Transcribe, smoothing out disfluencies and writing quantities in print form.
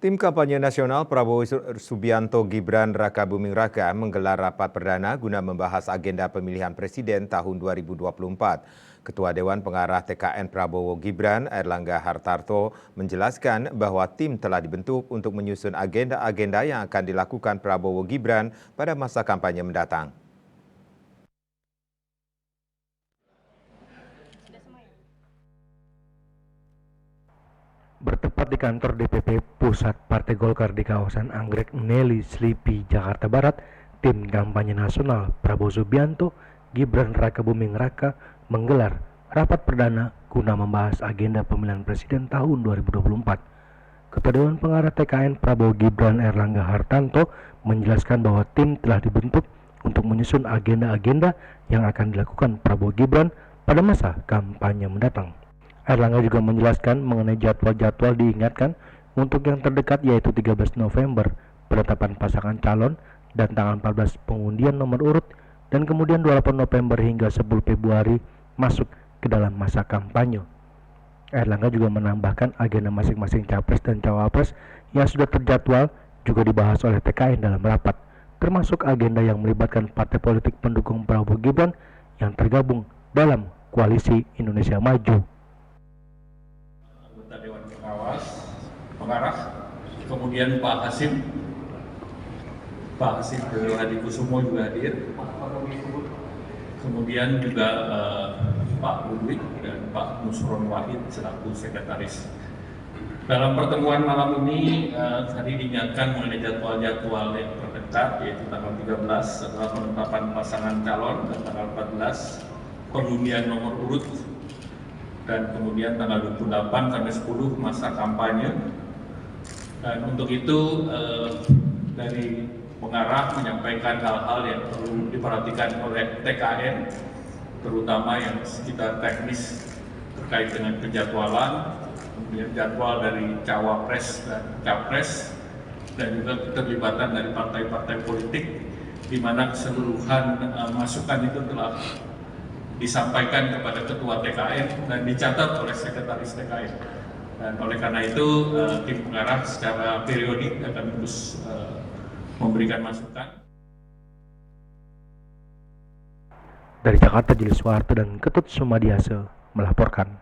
Tim kampanye nasional Prabowo Subianto Gibran Rakabuming Raka menggelar rapat perdana guna membahas agenda pemilihan presiden tahun 2024. Ketua Dewan Pengarah TKN Prabowo Gibran, Airlangga Hartarto, menjelaskan bahwa tim telah dibentuk untuk menyusun agenda-agenda yang akan dilakukan Prabowo Gibran pada masa kampanye mendatang. Bertempat di kantor DPP Pusat Partai Golkar di kawasan Anggrek Nelly Slipi, Jakarta Barat, tim kampanye nasional Prabowo Subianto Gibran Rakabuming Raka menggelar rapat perdana guna membahas agenda pemilihan presiden tahun 2024. Ketua Dewan Pengarah TKN Prabowo Gibran Airlangga Hartarto menjelaskan bahwa tim telah dibentuk untuk menyusun agenda-agenda yang akan dilakukan Prabowo Gibran pada masa kampanye mendatang. Airlangga juga menjelaskan mengenai jadwal-jadwal diingatkan untuk yang terdekat yaitu 13 November penetapan pasangan calon dan tanggal 14 pengundian nomor urut dan kemudian 28 November hingga 10 Februari masuk ke dalam masa kampanye. Airlangga juga menambahkan agenda masing-masing capres dan cawapres yang sudah terjadwal juga dibahas oleh TKN dalam rapat, termasuk agenda yang melibatkan partai politik pendukung Prabowo Gibran yang tergabung dalam Koalisi Indonesia Maju. Dewan Pengarah, kemudian Pak Hasim Dodo Hadikusumo juga hadir, kemudian juga Pak Ludwig dan Pak Nusron Wahid selaku sekretaris. Dalam pertemuan malam ini tadi diingatkan mengenai jadwal-jadwal yang terdekat, yaitu tanggal 13 setelah penetapan pasangan calon dan tanggal 14 pengundian nomor urut, dan kemudian tanggal 28 sampai 10 masa kampanye. Dan untuk itu dari pengarah menyampaikan hal-hal yang perlu diperhatikan oleh TKN, terutama yang sekitar teknis terkait dengan penjadwalan, kemudian jadwal dari cawapres dan capres, dan juga keterlibatan dari partai-partai politik, di mana keseluruhan masukan itu telah disampaikan kepada Ketua TKN dan dicatat oleh Sekretaris TKN. Dan oleh karena itu tim pengarah secara periodik akan terus memberikan masukan. Dari Jakarta, Julius Suharto dan Ketut Sumadiase melaporkan.